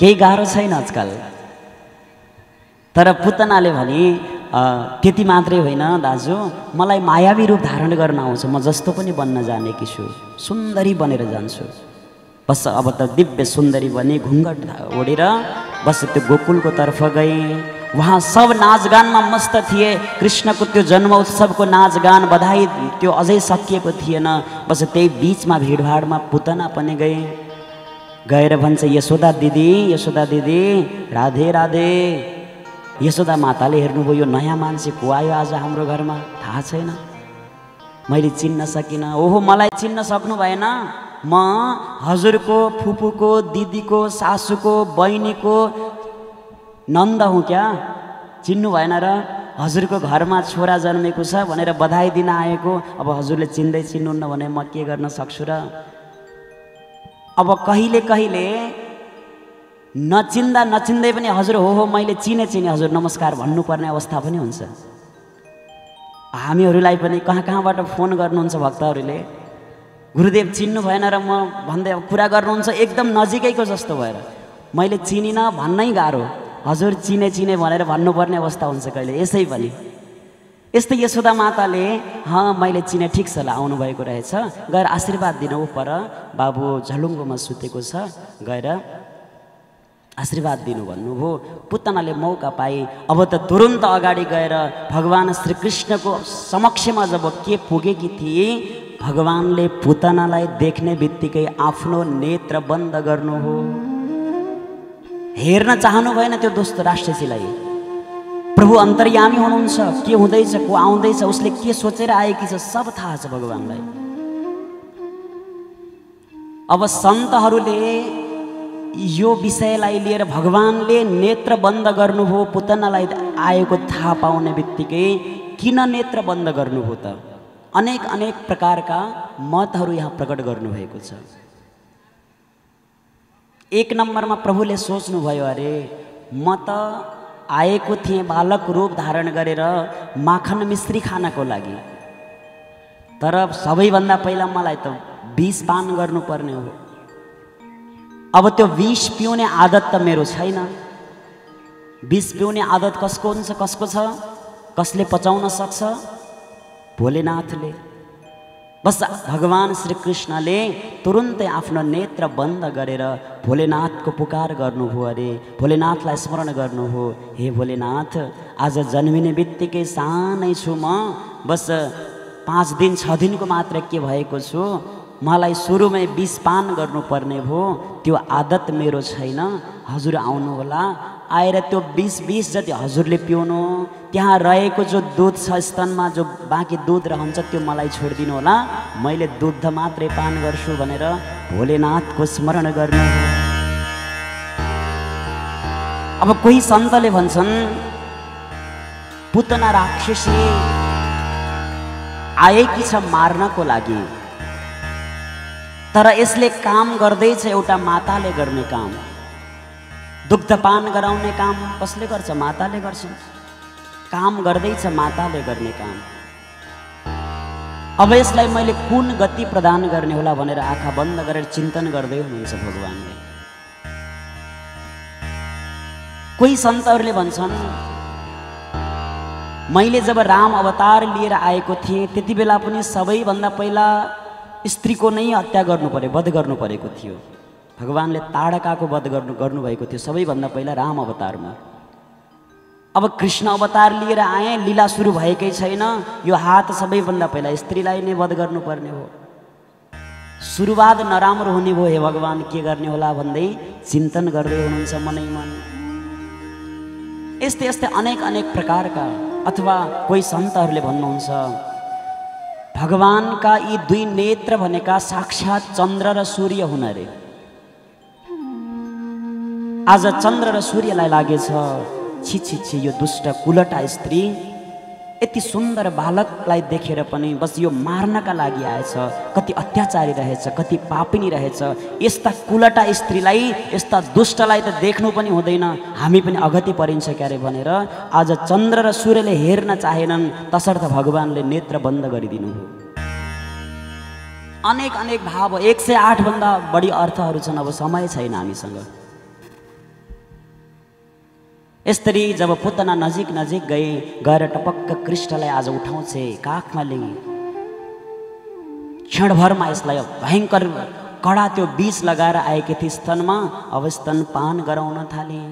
केही गाह्रो छैन आजकल। तर पुतनाले भने त्यति मात्रै होइन दाजु, मलाई मायावी रूप धारण गर्न आउँछ, म जस्तो पनि बन्न जानेकी छु, सुन्दरी बनेर जान्छु। बस अब त दिव्य सुन्दरी बने, घुङ्गट ओढेर बस त्यो गोकुलको तर्फ गए। वहाँ सब नाचगानमा मस्त थिए। कृष्णको त्यो जन्म उत्सवको नाचगान बधाई त्यो अझै सकिएको थिएन। बस त्यही बिचमा भिडभाडमा पुतना पनि गए। गएर भन्छ, यशोदा दिदी, यशोदा दिदी, राधे राधे। यशोदा माताले हेर्नुभयो, यो नयाँ मान्छे को आयो आज हाम्रो घरमा, थाहा छैन, मैले चिन्न सकिनँ। ओहो, मलाई चिन्न सक्नु भएन? म हजुरको फुपूको, दिदीको, सासूको, बहिनीको नन्द हुँ क्या, चिन्नु भएन र? हजुरको घरमा छोरा जन्मेको छ भनेर बधाई दिन आएको। अब हजुरले चिन्दै चिन्नुहुन्न भने म के गर्न सक्छु र? अब कहिले कहिले नचिन्दा नचिन्दै पनि हजुर हो मैले चिने हजुर नमस्कार भन्नुपर्ने अवस्था पनि हुन्छ। हामीहरूलाई पनि कहाँ कहाँबाट फोन गर्नुहुन्छ भक्तहरूले, गुरुदेव चिन्नु भएन र म भन्दै कुरा गर्नुहुन्छ एकदम नजिकैको जस्तो भएर, मैले चिनिनँ भन्नै गाह्रो, हजुर चिने भनेर भन्नुपर्ने अवस्था हुन्छ कहिले। यसै पनि यस्तै यशोदा माताले मैले चिने, ठिक छ ल आउनुभएको रहेछ, गएर आशीर्वाद दिनु पर बाबु झलुङ्गोमा सुतेको छ, गएर आशीर्वाद दिनु भन्नुभयो। पुतनाले मौका पाए। अब त तुरुन्त अगाडि गएर भगवान श्रीकृष्णको समक्षमा जब के पुगेकी थिए, भगवानले पुतनालाई देख्ने बित्तिकै आफ्नो नेत्र बन्द गर्नु हो। हेर्न चाहनु भएन त्यो दुष्ट राक्षसीलाई। प्रभु अन्तर्यामी हुनुहुन्छ, के हुँदैछ, को आउँदैछ, उसले के सोचेर आएकी छ, सब थाहा छ भगवानलाई। अब सन्तहरूले यो विषयलाई लिएर भगवानले नेत्र बन्द गर्नुभयो, पुतनालाई आएको थाहा पाउने बित्तिकै किन नेत्र बन्द गर्नुभयो त? अनेक अनेक प्रकारका मतहरू यहाँ प्रकट गर्नुभएको छ। एक नम्बरमा प्रभुले सोच्नुभयो, अरे म त आएको थिएँ बालक रूप धारण गरेर माखन मिश्री खानको लागि, तर सबैभन्दा पहिला मलाई त विष पान गर्नुपर्ने हो। अब त्यो विष पिउने आदत त मेरो छैन। विष पिउने आदत कसको हुन्छ, कसको छ, कसले पचाउन सक्छ? भोलेनाथले। बस भगवान श्रीकृष्णले तुरुन्तै आफ्नो नेत्र बन्द गरेर भोलेनाथको पुकार गर्नुभयो। अरे भोलेनाथलाई स्मरण गर्नु हो, हे भोलेनाथ, आज जन्मिने बित्तिकै सानै छु म, बस 5 दिन 6 दिनको मात्र के भएको छु, मलाई सुरुमै विष पान गर्नुपर्ने भयो, त्यो आदत मेरो छैन, हजुर आउनुहोला, आएर त्यो 20 जति हजुरले पिउनु, त्यहाँ रहेको जो दुध छ स्तनमा, जो बाँकी दुध रहन्छ त्यो मलाई छोडिदिनु होला, मैले दुध मात्रै पान गर्छु भनेर भोलेनाथको स्मरण गर्नु। अब कोही सन्तले भन्छन् पुतना राक्षसी आएकी छ मार्नको लागि, तर यसले काम गर्दैछ एउटा माताले गर्ने काम। दुग्धपान गराउने काम कसले गर्छ? माताले गर्छ। काम गर्दैछ माताले गर्ने काम। अब यसलाई मैले कुन गति प्रदान गर्ने होला भनेर आँखा बन्द गरेर चिन्तन गर्दै हुनुहुन्छ भगवानले। कोही सन्तहरूले भन्छन् मैले जब राम अवतार लिएर आएको थिएँ त्यति बेला पनि सबैभन्दा पहिला स्त्रीको नै हत्या गर्नु पर्यो, वध गर्नु परेको थियो। भगवानले ताडकाको वध गर्नुभएको थियो सबैभन्दा पहिला राम अवतारमा। अब कृष्ण अवतार लिएर आए, लीला सुरु भएकै छैन, यो हात सबैभन्दा पहिला स्त्रीलाई नै वध गर्नुपर्ने हो। सुरुवात नराम्रो हुने भयो, हे भगवान के गर्ने होला भन्दै चिन्तन गर्दै हुनुहुन्छ मनै मन। यस्तै यस्तै अनेक अनेक प्रकारका, अथवा कोही सन्तहरूले भन्नुहुन्छ भगवानका यी 2 नेत्र भनेका साक्षात चन्द्र र सूर्य हुन् रे। आज चन्द्र र सूर्यलाई लागेछ छि छि छि यो दुष्ट कुलटा स्त्री यति सुन्दर बालकलाई देखेर पनि बस यो मार्नका लागि आएछ, कति अत्याचारी रहेछ, कति पापिनी रहेछ, यस्ता कुलटा स्त्रीलाई, यस्ता दुष्टलाई त देख्नु पनि हुँदैन, हामी पनि अगति परिन्छ क्यारे भनेर आज चन्द्र र सूर्यले हेर्न चाहेनन्, तसर्थ भगवानले नेत्र बन्द गरिदिनु हो। अनेक अनेक भाव, 108 भन्दा बढी अर्थहरू छन्, अब समय छैन हामीसँग। यसरी जब पुतना नजिक नजिक गएर टपक्क कृष्णलाई आज उठाउँछ काखमा लिई, क्षणभरमा यसलाई भयङ्कर कडा त्यो विष लगाएर आएकी थिए स्तनमा। अब स्तनपान गराउन थाले।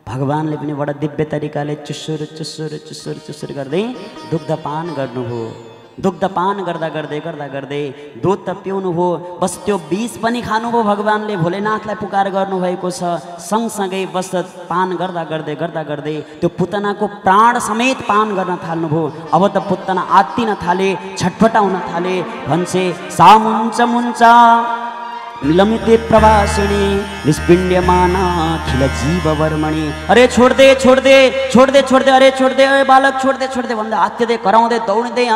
भगवानले पनि बडा दिव्य तरिकाले चुसुर चुसुर चुसुर चुसुर गर्दै दुग्धपान गर्नुभयो। दुग्धपान गर्दा गर्दै गर्दा गर्दै दुध त पिउनुभयो, बस त्यो विष पनि खानुभयो। भगवानले भोलेनाथलाई पुकार गर्नुभएको छ। सँगसँगै बस पान गर्दा गर्दै गर्दा गर्दै त्यो पुतनाको प्राण समेत पान गर्न थाल्नुभयो। अब त पुतना आत्तिन थाले, छटपटाउन थाले। भन्छे सामुञ्च मुञ्च लमिते प्रवासिणी निष्पिण्ड्यमाना खिल जीव वर्मणी। अरे छोड दे छोड दे छोड दे छोड दे, अरे छोड दे, अरे बालक छोड दे छोड दे भन्दा आत्तिँदै कराउँदै दौडिँदै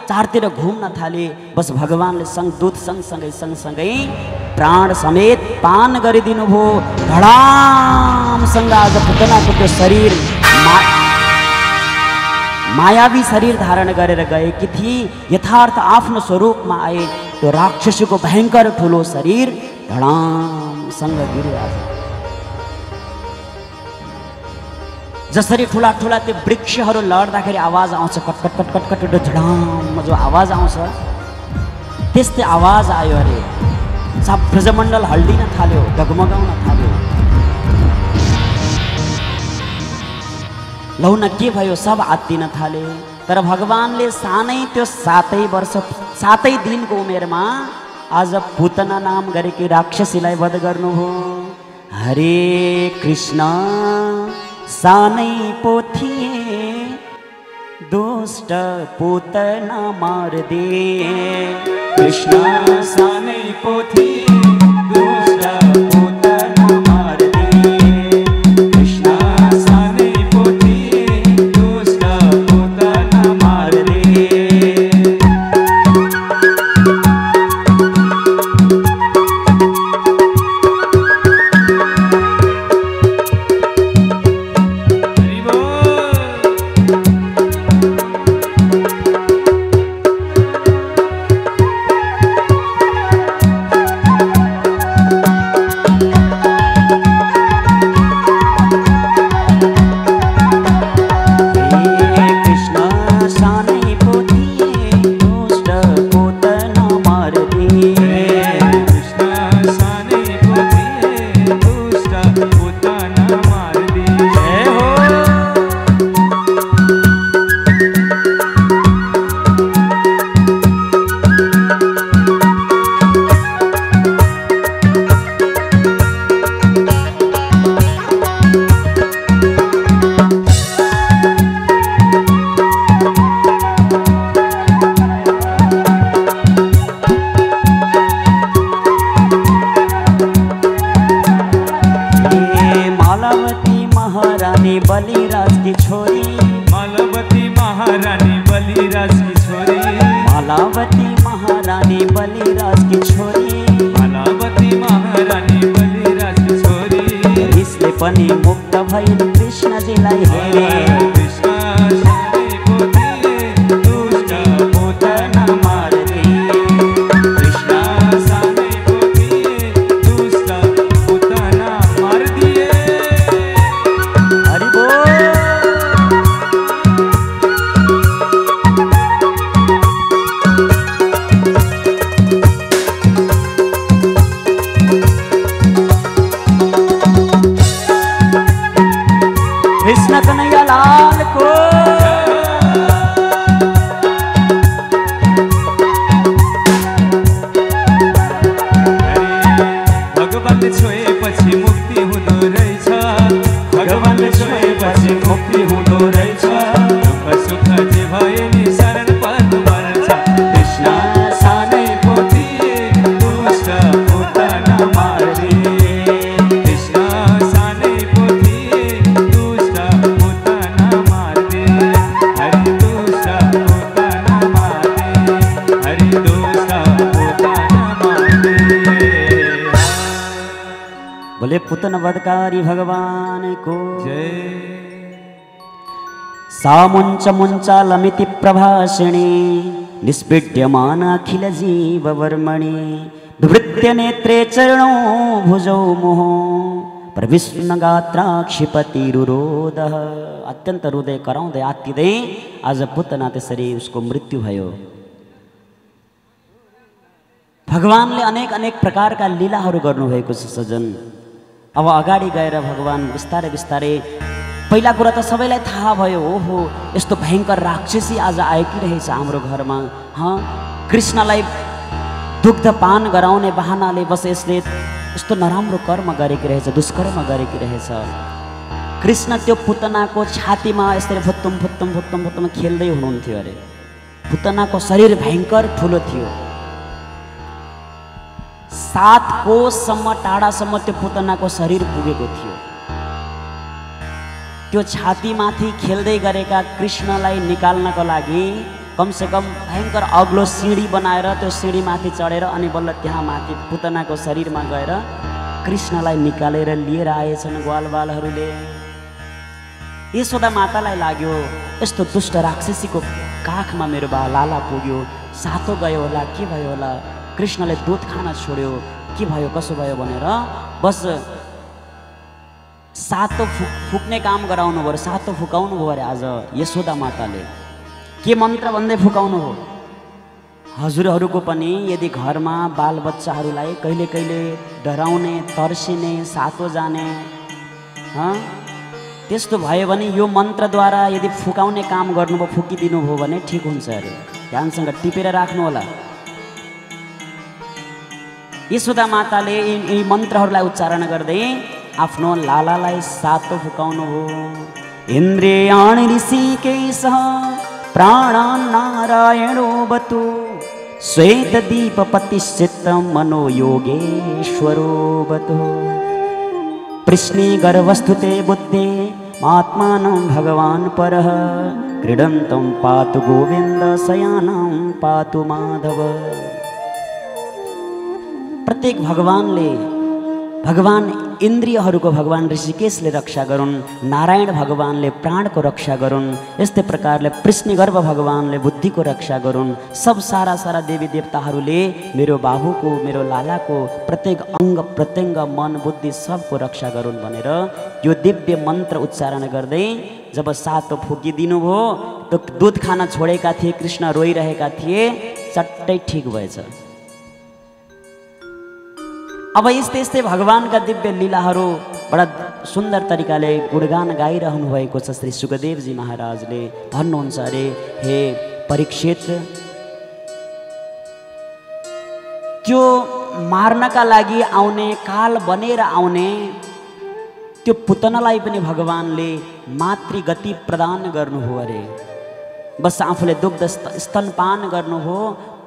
चारतिर घुम्न थाले। बस भगवानले दूत सँगसँगै प्राण समेत पान गरिदिनु भयो। धडामसँग आज पुतनाको त्यो शरीर मायावी शरीर धारण गरेर गएकी थिए। यथार्थ आफ्नो स्वरूपमा आए। त्यो राक्षसको भयङ्कर ठुलो शरीर धडामसँग गिरिरहेछ। जसरी ठुला ठुला त्यो वृक्षहरू लड्दाखेरि आवाज आउँछ, कटकट कटकट कटकट झडाम जो आवाज आउँछ, त्यस्तै आवाज आयो। अरे सब ब्रजमण्डल हल्डिन थाल्यो, डगमगाउन थाल्यो। लौ न के भयो, सब आत्तिन थाले। तर भगवानले सानै त्यो 7 वर्ष 7 दिनको उमेरमा आज पुतना नाम गरेकी राक्षसीलाई वध गर्नुभयो। हरे कृष्ण सानै पोथिए दुष्ट पुतना मारदे। कृष्ण सानै पोथिए दुष्ट पुतना मारदे। कृष्ण सानै पोथिए दुष्ट पुतना मारदे। बलिराज की छोरी, मालावती महारानी बलिराज की छोरी, मालावती महारानी बलिराज की छोरी, मालावती महारानी बलिराज की छोरी। इसले पनि मुक्त भइन् कृष्णजीलाई हेरे। कृष्ण सानै पोथिए दुष्ट पुतना मारदे। कृष्ण सानै पोथिए दुष्ट पुतना मारदिए। हरि बोल। कृष्ण कन्हैया लाल को। भगवानले छोएपछि मुक्ति हुँदो रहेछ। भगवानले छोएपछि मुक्ति हुँदो रहेछ। दुःख सुख जे भए नि शरण पर्नुपर्छ। कृष्ण सानै पोथिए दुष्ट पुतना मारदे। कृष्ण सानै पोथिए दुष्ट पुतना मारदे। हरि दुष्ट पुतना मारदे। हरि दुष्ट पुतना मारदे। बोले पुतन वधकारी भगवान को जय। सा मुञ्च मुञ्च लमिति प्रभासिणी निष्पीड्यमान अखिल जीव वर्मणि। विवृत्य नेत्रे चरणौ भुजौ मोह प्रविष्णगात्रा क्षिपतिरुरोध। अत्यन्त हृदय कराउँदै आत्तिँदै आज पुतना त्यसरी उसको मृत्यु भयो। भगवानले अनेक अनेक प्रकारका लीलाहरू गर्नुभएको छ सजन। अब अगाडि गएर भगवान बिस्तारै बिस्तारै, पहिला कुरा त सबैलाई थाहा भयो, ओहो यस्तो भयङ्कर राक्षसी आज आएकी रहेछ हाम्रो घरमा। कृष्णलाई दुग्धपान गराउने बहानाले बस यसले यस्तो नराम्रो कर्म गरेकी रहेछ, दुष्कर्म गरेकी रहेछ। कृष्ण त्यो पुतनाको छातीमा यसरी फुत्तुम फुत्तुम फुत्तुम फुत्तुम खेल्दै हुनुहुन्थ्यो अरे। पुतनाको शरीर भयङ्कर ठुलो थियो, 7 कोससम्म टाढासम्म त्यो पुतनाको शरीर पुगेको थियो। त्यो छातीमाथि खेल्दै गरेका कृष्णलाई निकाल्नको लागि कमसेकम भयङ्कर अग्लो सिँढी बनाएर त्यो सिँढीमाथि चढेर अनि बल्ल त्यहाँ माथि पुतनाको शरीरमा गएर कृष्णलाई निकालेर लिएर आएछन् ग्वालबालहरूले। यशोदा मातालाई लाग्यो यस्तो दुष्ट राक्षसीको काखमा मेरो बा लाला पुग्यो, सातो गयो होला, के भयो होला, कृष्णले दुध खान छोड्यो, के भयो कसो भयो भनेर बस सातो फुक्ने काम गराउनु भयो, सातो फुकाउनु भयो अरे। आज यशोदा माताले के मन्त्र भन्दै फुकाउनु हो? हजुरहरूको पनि यदि घरमा बालबच्चाहरूलाई कहिले कहिले डराउने, तर्सिने, सातो जाने त्यस्तो भयो भने यो मन्त्रद्वारा यदि फुकाउने काम गर्नुभयो, फुकिदिनु भयो भने ठिक हुन्छ अरे। ध्यानसँग टिपेर राख्नु होला। यशोदा माताले यी मन्त्रहरूलाई उच्चारण गर्दै आफ्नो लालालाई सातो फुकाउनु हो। इन्द्रियाणि ऋषिकेशः प्राणान् नारायणो बतु श्वेतदीपपतिश्चित्तं मनो योगेश्वरो बतु। प्रश्ने गर्वस्थुते बुद्धे आत्मानं भगवान् परः क्रीडन्तं पातु गोविन्द शयानं पातु माधव। प्रत्येक भगवान इन्द्रियहरूको भगवान ऋषिकेशले रक्षा गरून्, नारायण भगवानले प्राणको रक्षा गरून्, यस्तै प्रकारले कृष्णगर्भ भगवानले बुद्धिको रक्षा गरून्। सब सारा देवी देवताहरूले मेरो बाबुको, मेरो लालाको प्रत्येक अङ्ग प्रत्यङ्ग, मन बुद्धि सबको रक्षा गरून् भनेर यो दिव्य मन्त्र उच्चारण गर्दै जब सातो फुकिदिनु भयो, त्यो दुध खान छोडेका थिए, कृष्ण रोइरहेका थिए, चट्टै ठिक भएछ। अब यस्तै यस्तै भगवानका दिव्य लीलाहरू बडा सुन्दर तरिकाले गुणगान गाइरहनु भएको छ श्री सुखदेवजी महाराजले। भन्नुहुन्छ अरे, हे परीक्षित, त्यो मार्नका लागि आउने, काल बनेर आउने त्यो पुतनालाई पनि भगवानले मातृगति प्रदान गर्नु हो अरे। बस आफूले दुग्ध स्तनपान गर्नु हो,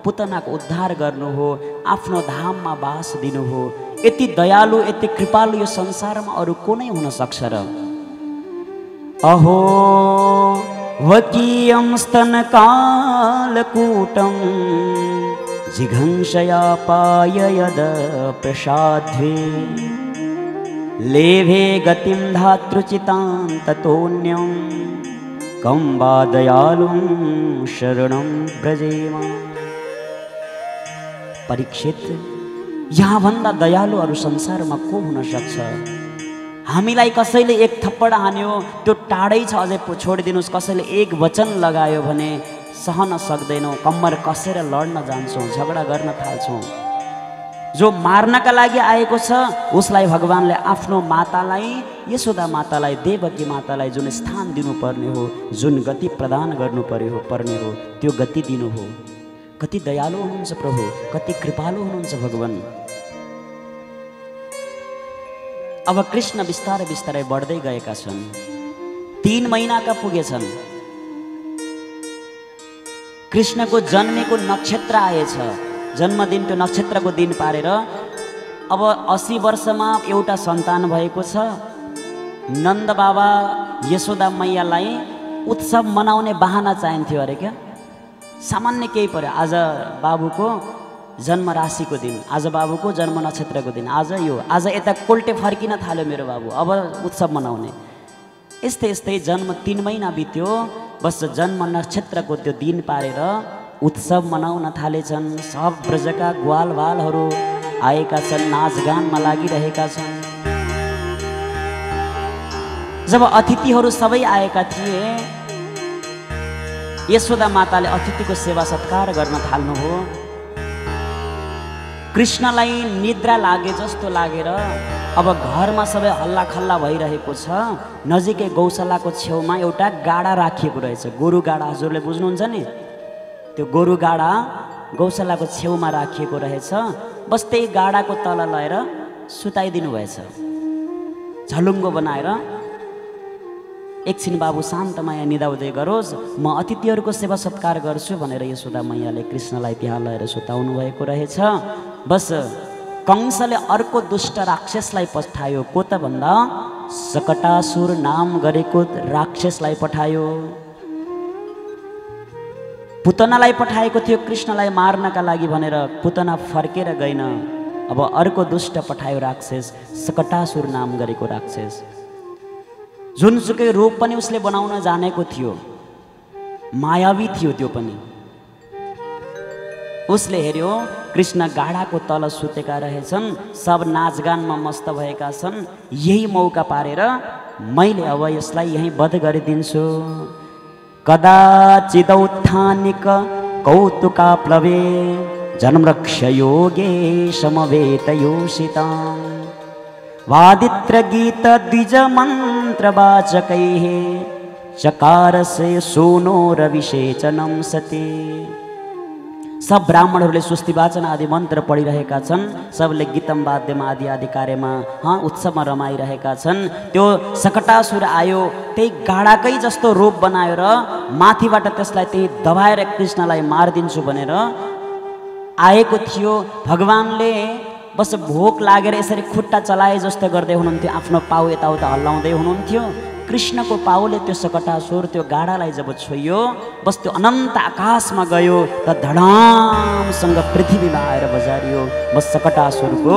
पुतनाको उद्धार गर्नु हो, आफ्नो धाममा बास दिनु हो। यति दयालु, यति कृपालु यो संसारमा अरू को नै हुन सक्छ र? अहो वकीयं स्तनकालकूटं जिघंसया पाययद प्रसाद्वे लेभे गतिं धातृचितां ततोऽन्यं कं वा दयालुं शरणं व्रजेम। परीक्षित, यहाँभन्दा दयालु अरू संसारमा को हुन सक्छ? हामीलाई कसैले एक थप्पड हान्यो, त्यो टाढै छ, अझै छोडिदिनुहोस्, कसैले एक वचन लगायो भने सहन सक्दैनौँ, कम्मर कसेर लड्न जान्छौँ, झगडा गर्न थाल्छौँ। जो मार्नका लागि आएको छ उसलाई भगवानले आफ्नो मातालाई, यशोदा मातालाई, देवकी मातालाई जुन स्थान दिनुपर्ने हो, जुन गति प्रदान गर्नुपर्ने हो, त्यो गति दिनु हो। कति दयालु हुनुहुन्छ प्रभु, कति कृपालु हुनुहुन्छ भगवान। अब कृष्ण बिस्तारै बिस्तारै बढ्दै गएका छन्, 3 महिनाका पुगेछन्। कृष्णको जन्मेको नक्षत्र आएछ, जन्मदिन त्यो नक्षत्रको दिन पारेर अब 80 वर्षमा एउटा सन्तान भएको छ। नन्द बाबा यशोदा मैयालाई उत्सव मनाउने बहाना चाहिन्थ्यो अरे क्या। सामान्य केही पर्यो, आज बाबुको जन्म राशिको दिन, आज बाबुको जन्म नक्षत्रको दिन, आज यता कोल्टे फर्किन थाल्यो मेरो बाबु, अब उत्सव मनाउने। यस्तै यस्तै जन्म 3 महिना बित्यो, बस जन्म नक्षत्रको त्यो दिन पारेर उत्सव मनाउन थालेछन्। सब ब्रजका ग्वालबालहरू आएका छन्, नाचगानमा लागिरहेका छन्। जब अतिथिहरू सबै आएका थिए, यशोदा माताले अतिथिको सेवा सत्कार गर्न थाल्नुभयो। कृष्णलाई निद्रा लागे जस्तो लागेर अब घरमा सबै हल्ला खल्ला भइरहेको छ। नजिकै गौशालाको छेउमा एउटा गाडा राखिएको रहेछ, गोरु गाडा, हजुरले बुझ्नुहुन्छ नि, त्यो गोरु गाडा गौशालाको छेउमा राखिएको रहेछ। बस त्यही गाडाको तल लगेर सुताइदिनु भएछ, झलुङ्गो बनाएर। एकछिन बाबु शान्तमाया निदाउँदै गरोस्, म अतिथिहरूको सेवा सत्कार गर्छु भनेर यशोदा मैयाले कृष्णलाई त्यहाँ लगेर सुताउनु भएको रहेछ। बस कंसले अर्को दुष्ट राक्षसलाई पठायो। को त भन्दा सकटासुर नाम गरेको राक्षसलाई पठायो। पुतनालाई पठाएको थियो कृष्णलाई मार्नका लागि भनेर, पुतना फर्केर गएन। अब अर्को दुष्ट पठायो राक्षस, सकटासुर नाम गरेको राक्षस। जुनसुकै रूप पनि उसले बनाउन जानेको थियो, मायावी थियो त्यो पनि। उसले हेर्यो कृष्ण गाडाको तल सुतेका रहेछन्, सब नाचगानमा मस्त भएका छन्। यही मौका पारेर मैले अब यसलाई यहीँ वध गरिदिन्छु। कदाचिदौत्थानिक कौतुकाप्लवे जन्मरक्ष योगे समवेत योषिता वादित्र गीत द्विज मंत्र वाचकैः चकारसे सोनोर विषेचनम सती। सब ब्राह्मणहरूले स्वस्ति वाचन आदि मन्त्र पढिरहेका छन्। सबले गीतम वाद्यमा आदि आदि कार्यमा उत्सवमा रमाइरहेका छन्। त्यो सकटासुर आयो, त्यही गाडाकै जस्तो रूप बनाएर माथिबाट त्यसलाई त्यही दबाएर कृष्णलाई मारिदिन्छु भनेर आएको थियो। भगवानले बस भोक लागेर यसरी खुट्टा चलाए जस्तो गर्दै हुनुहुन्थ्यो, आफ्नो पाउ यताउता हल्लाउँदै हुनुहुन्थ्यो। कृष्णको पाउले त्यो सकटासुर त्यो गाडालाई जब छोइयो, बस त्यो अनन्त आकाशमा गयो र धडामसँग पृथ्वीमा आएर बजारियो। बस सकटासुरको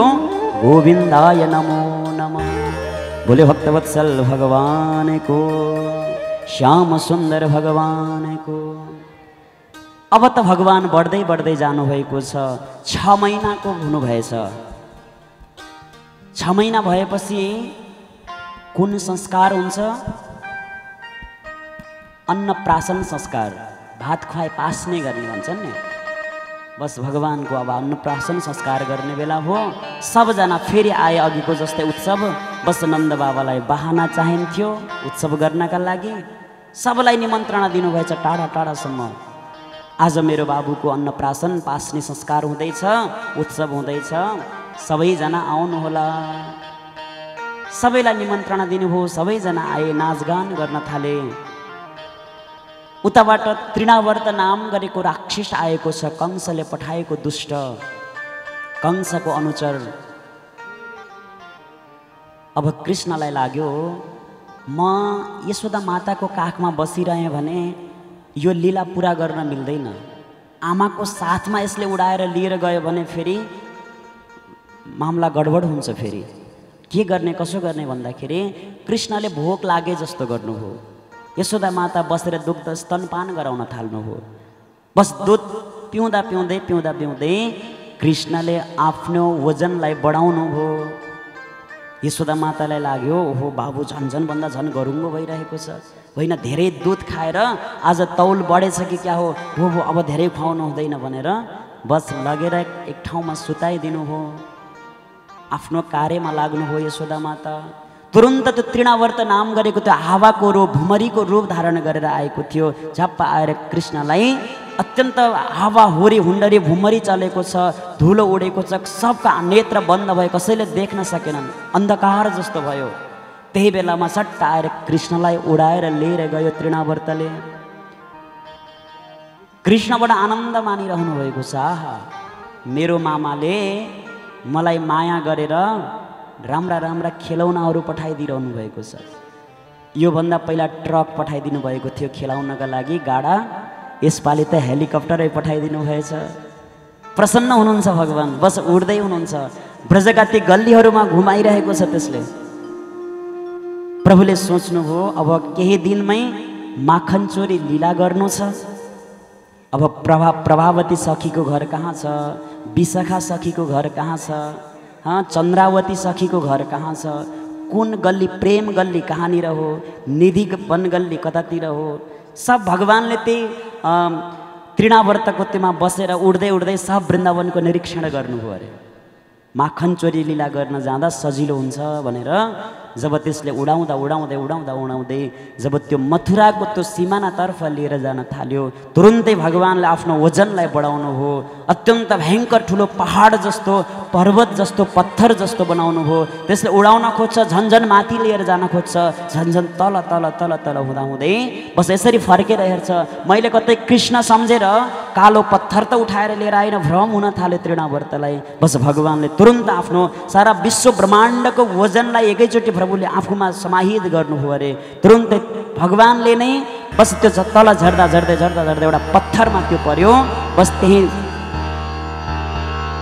गोविन्दाय नमो नमः। बोले भक्तवत्सल भगवानको, श्याम सुन्दर भगवानको। अब त भगवान बढ्दै बढ्दै जानुभएको छ। 6 महिनाको हुनुभएछ। 6 महिना भएपछि कुन संस्कार हुन्छ? अन्नप्राशन संस्कार, भात खुवाई पास्ने गर्ने भन्छन् नि। बस भगवानको अब अन्नप्राशन संस्कार गर्ने बेला हो। सबजना फेरि आए अघिको जस्तै उत्सव। बस नन्द बाबालाई बहाना चाहिन्थ्यो उत्सव गर्नका लागि। सबलाई निमन्त्रणा दिनुभएछ टाढा टाढासम्म। आज मेरो बाबुको अन्नप्राशन पास्ने संस्कार हुँदैछ, उत्सव हुँदैछ, सबैजना आउनुहोला। सबैलाई निमन्त्रणा दिनुभयो। सबैजना आए, नाचगान गर्न थाले। उताबाट तृणावर्त नाम गरेको राक्षस आएको छ, कंसले पठाएको दुष्ट, कंसको अनुचर। अब कृष्णलाई लाग्यो म यशोदा माताको काखमा बसिरहेँ भने यो लीला पुरा गर्न मिल्दैन। आमाको साथमा यसले उडाएर लिएर गयो भने फेरि मामला गडबड हुन्छ। फेरि के गर्ने कसो गर्ने भन्दाखेरि कृष्णले भोक लागे जस्तो गर्नुभयो। यशोदा माता बसेर दुग्ध स्तनपान गराउन थाल्नुभयो। बस दुध पिउँदा पिउँदै पिउँदा पिउँदै कृष्णले आफ्नो वजनलाई बढाउनु भयो। यशोदा मातालाई लाग्यो ओहो बाबु झन्झनभन्दा झन् गरुङ्गो भइरहेको छ। होइन धेरै दुध खाएर आज तौल बढेछ कि क्या हो, हो अब धेरै खुवाउनु हुँदैन भनेर बस लगेर एक ठाउँमा सुताइदिनु हो। आफ्नो कार्यमा लाग्नुभयो यशोदा माता। तुरुन्त त्यो तृणावर्त नाम गरेको त्यो हावाको रूप, भुमरीको रूप धारण गरेर आएको थियो। झप्प आएर कृष्णलाई अत्यन्त हावा हुरी हुन्डरी भुमरी चलेको छ, धुलो उडेको छ, सबका नेत्र बन्द भयो, कसैले देख्न सकेनन्, अन्धकार जस्तो भयो। त्यही बेलामा सट्ट आएर कृष्णलाई उडाएर लिएर गयो तृणावर्तले। कृष्णबाट आनन्द मानिरहनु भएको छ। आहा मेरो मामाले मलाई माया गरेर राम्रा राम्रा खेलौनाहरू पठाइदिइरहनु भएको छ। योभन्दा पहिला ट्रक पठाइदिनु भएको थियो खेलाउनका लागि, गाडा। यसपालि त हेलिकप्टरै पठाइदिनु भएछ। प्रसन्न हुनुहुन्छ भगवान, बस उड्दै हुनुहुन्छ। ब्रजका ती गल्लीहरूमा घुमाइरहेको छ त्यसले। प्रभुले सोच्नुभयो अब केही दिनमै माखन चोरी लीला गर्नु छ। अब प्रभावती सखीको घर कहाँ छ, विशाखा सखीको घर कहाँ छ, चन्द्रावती सखीको घर कहाँ छ, कुन गल्ली प्रेम गल्ली कहाँनिर हो, निधि वन गल्ली कतातिर हो, सब भगवानले त्यही तृणावर्तको त्योमा बसेर उड्दै उड्दै सब वृन्दावनको निरीक्षण गर्नुभयो अरे। माखन चोरी लीला गर्न जाँदा सजिलो हुन्छ भनेर जब त्यसले उडाउँदा उडाउँदै उडाउँदा उडाउँदै जब त्यो मथुराको त्यो सिमानातर्फ लिएर जान थाल्यो, तुरुन्तै भगवानले आफ्नो वजनलाई बढाउनु हो, अत्यन्त भयङ्कर ठुलो पहाड जस्तो पर्वत जस्तो पत्थर जस्तो बनाउनु हो। त्यसले उडाउन खोज्छ, झन्झन माथि लिएर जान खोज्छ, झन्झन तल तल तल तल हुँदा हुँदै बस यसरी फर्केर हेर्छ। मैले कतै कृष्ण सम्झेर कालो पत्थर त उठाएर लिएर आइन, भ्रम हुन थाल्यो तृणावर्तलाई। बस भगवानले तुरुन्त आफ्नो सारा विश्व ब्रह्माण्डको वजनलाई एकैचोटि प्रभुले आफूमा समाहित गर्नुभयो अरे। तुरुन्तै भगवानले नै बस त्यो तल झर्दा झर्दै झर्दा झर्दै एउटा पत्थरमा त्यो पर्यो। बस त्यही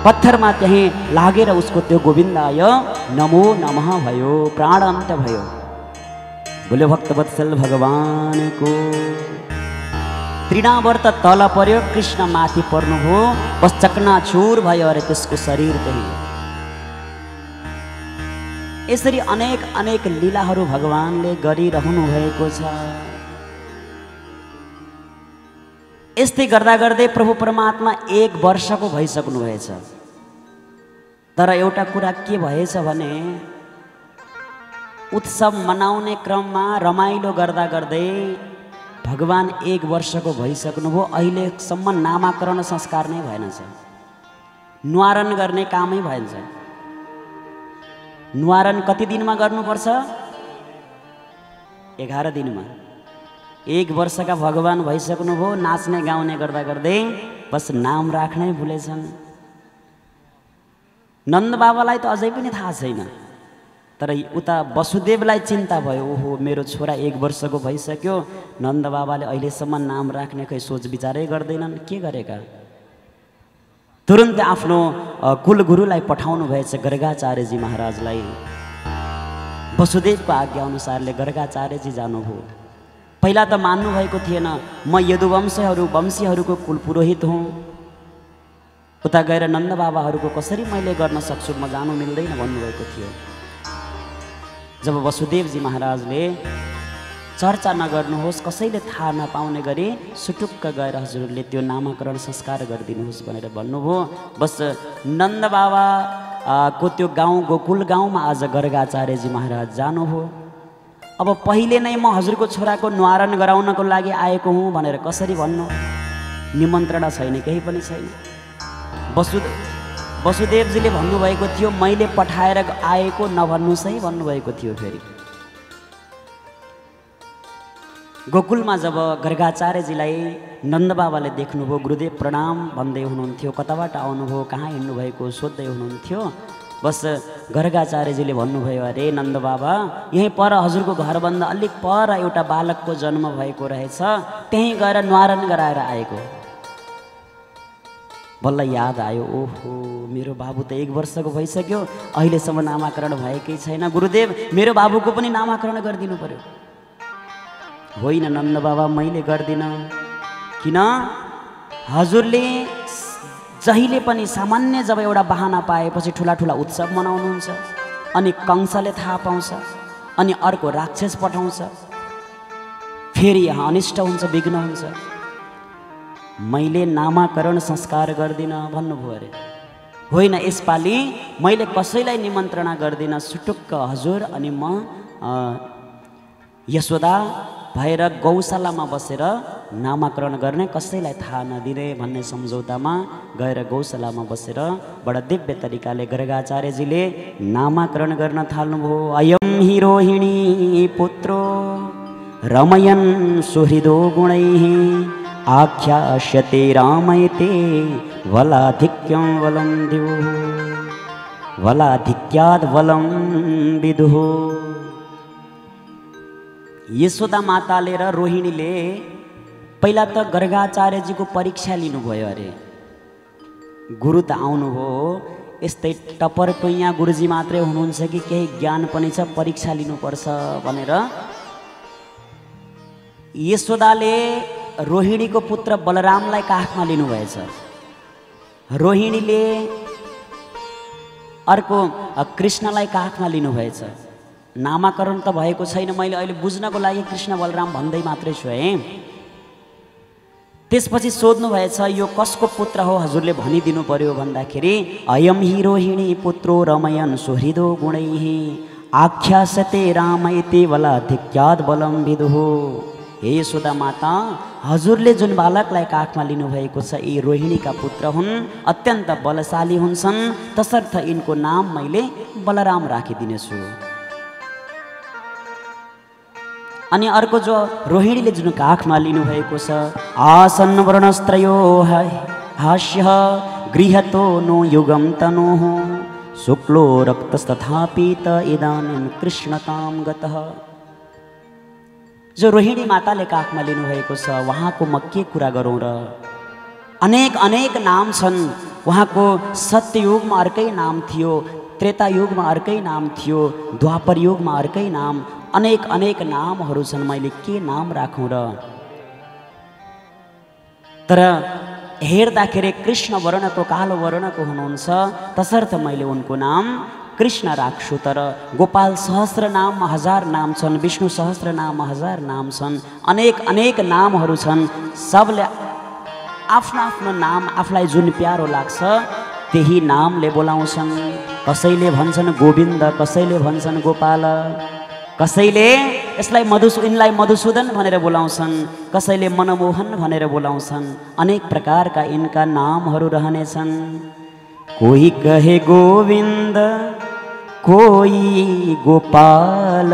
पत्थरमा त्यही लागेर उसको त्यो गोविन्दाय नमो नमः भयो, प्राण अन्त्य भयो। बोल्यो भक्तवत्सल भगवानको। तृणावर्त तल पर्यो, कृष्ण माथि पर्नुभयो, बस चकनाचुर भयो अरे त्यसको शरीर त्यही। यसरी अनेक अनेक लीलाहरू भगवानले गरिरहनु भएको छ। यस्तै गर्दा गर्दै प्रभु परमात्मा 1 वर्षको भइसक्नु भएछ। तर एउटा कुरा के भएछ भने उत्सव मनाउने क्रममा रमाइलो गर्दा गर्दै भगवान 1 वर्षको भइसक्नुभयो। अहिलेसम्म नामाकरण संस्कार नै भएन छ, न्वारण गर्ने कामै भएन छ। न्वारण कति दिनमा गर्नुपर्छ? 11 दिनमा। 1 वर्षका भगवान भइसक्नुभयो, नाच्ने गाउने गर्दा गर्दै बस नाम राख्नै भुलेछन्। नन्द बाबालाई त अझै पनि थाहा छैन, तर उता वसुदेवलाई चिन्ता भयो, ओहो मेरो छोरा 1 वर्षको भइसक्यो, नन्द बाबाले अहिलेसम्म नाम राख्ने खै सोच विचारै गर्दैनन्, के गरेका। तुरुन्तै आफ्नो कुलगुरुलाई पठाउनु भएछ गर्गाचार्यजी महाराजलाई। वसुदेवको आज्ञा अनुसारले गर्गाचार्यजी जानुभयो। पहिला त मान्नु भएको थिएन, म यदुवंशीहरूको कुल पुरोहित हुँ, उता गएर नन्द बाबाहरूको कसरी मैले गर्न सक्छु, म जानु मिल्दैन भन्नुभएको थियो। जब वसुदेवजी महाराजले चर्चा नगर्नुहोस्, कसैले थाहा नपाउने गरी सुटुक्क गएर हजुरले त्यो नामाकरण संस्कार गरिदिनुहोस् भनेर भन्नुभयो। बस नन्द बाबा को त्यो गाउँ गोकुल गाउँमा आज गर्गाचार्यजी महाराज जानुभयो। अब पहिले नै म हजुरको छोराको न्वारण गराउनको लागि आएको हुँ भनेर कसरी भन्नु, निमन्त्रणा छैन, केही पनि छैन। वसुदेवजीले भन्नुभएको थियो मैले पठाएर आएको नभन्नुहोस् है भन्नुभएको थियो। फेरि गोकुलमा जब गर्गाचार्यजीलाई नन्द बाबाले देख्नुभयो, गुरुदेव प्रणाम भन्दै हुनुहुन्थ्यो, कताबाट आउनुभयो, कहाँ हिँड्नु भएको सोध्दै हुनुहुन्थ्यो। बस गर्गाचार्यजीले भन्नुभयो, अरे नन्द बाबा यहीँ पर हजुरको घरभन्दा अलिक पर एउटा बालकको जन्म भएको रहेछ, त्यहीँ गएर न्वारण गराएर आएको। बल्ल याद आयो, ओहो मेरो बाबु त 1 वर्षको भइसक्यो, अहिलेसम्म नामाकरण भएकै छैन, गुरुदेव मेरो बाबुको पनि नामाकरण गरिदिनु पर्यो। होइन नन्द बाबा मैले गर्दिनँ, किन हजुरले जहिले पनि सामान्य जब एउटा बहाना पाएपछि ठुला ठुला उत्सव मनाउनुहुन्छ, अनि कंसले थाहा पाउँछ, अनि अर्को राक्षस पठाउँछ, फेरि यहाँ अनिष्ट हुन्छ, विघ्न हुन्छ। मैले नामाकरण संस्कार गर्दिनँ भन्नुभयो अरे। होइन यसपालि मैले कसैलाई निमन्त्रणा गर्दिनँ, सुटुक्क हजुर अनि म यशोदा भएर गौशालामा बसेर नामाकरण गर्ने, कसैलाई थाहा नदिने भन्ने सम्झौतामा गएर गौशालामा बसेर बडा दिव्य तरिकाले गर्गाचार्यजीले नामाकरण गर्न थाल्नुभयो। अयम हि रोहिणी पुत्रो रमयन् सुहृदो गुणैः आख्यास्यते रामयते वलाधिक्यं वलं द्युः वलाधिक्याद् वलं विदुः। यशोदा माताले र रोहिणीले पहिला त गर्गाचार्यजीको परीक्षा लिनुभयो अरे। गुरु त आउनुभयो, यस्तै टपर टुइया गुरुजी मात्रै हुनुहुन्छ कि केही ज्ञान पनि छ, परीक्षा लिनुपर्छ भनेर यशोदाले रोहिणीको पुत्र बलरामलाई काखमा लिनुभएछ। रोहिणीले अर्को कृष्णलाई काखमा लिनुभएछ। नामाकरण त भएको छैन, मैले अहिले बुझ्नको लागि कृष्ण बलराम भन्दै मात्रै छु है। त्यसपछि सोध्नु भएछ यो कसको पुत्र हो हजुरले भनिदिनु पर्यो भन्दाखेरि अयम हि रोहिणी पुत्रो रमयन सुहृदो गुणैः आख्यासते राम इति बलाधिक्याद बलम विदुः। हे यशोदा माता, हजुरले जुन बालकलाई काखमा लिनुभएको छ यी रोहिणीका पुत्र हुन्, अत्यन्त बलशाली हुन्छन्, तसर्थ यिनको नाम मैले बलराम राखिदिनेछु। अनि अर्को जो रोहिणीले जुन काखमा लिनुभएको छ आसन्न वर्णस्त्रयो हास्य गृहतो नो युगम तनोः शुक्लो रक्तस्तथापि त इदानीं कृष्णतां गतः। जो रोहिणी माताले काखमा लिनुभएको छ उहाँको म के कुरा गरौँ र, अनेक अनेक नाम छन्। उहाँको सत्ययुगमा अर्कै नाम थियो, त्रेतायुगमा अर्कै नाम थियो, द्वापर युगमा अर्कै नाम, अनेक अनेक नामहरू छन्। मैले के नाम राखौँ र? तर हेर्दाखेरि कृष्ण वर्णको कालो वर्णको हुनुहुन्छ, तसर्थ मैले उनको नाम कृष्ण राख्छु। तर गोपाल सहस्र नाममा 1000 नाम छन्, विष्णु सहस्र नाममा 1000 नाम छन्, अनेक अनेक नामहरू छन्। सबले आफ्नो आफ्नो नाम आफूलाई जुन प्यारो लाग्छ त्यही नामले बोलाउँछन्। कसैले भन्छन् गोविन्द, कसैले भन्छन् गोपाल, कसैले यिनलाई मधुसूदन भनेर बोलाउँछन्, कसैले मनमोहन भनेर बोलाउँछन्। अनेक प्रकारका यिनका नामहरू रहनेछन्। कोही कहे गोविन्द, कोही गोपाल।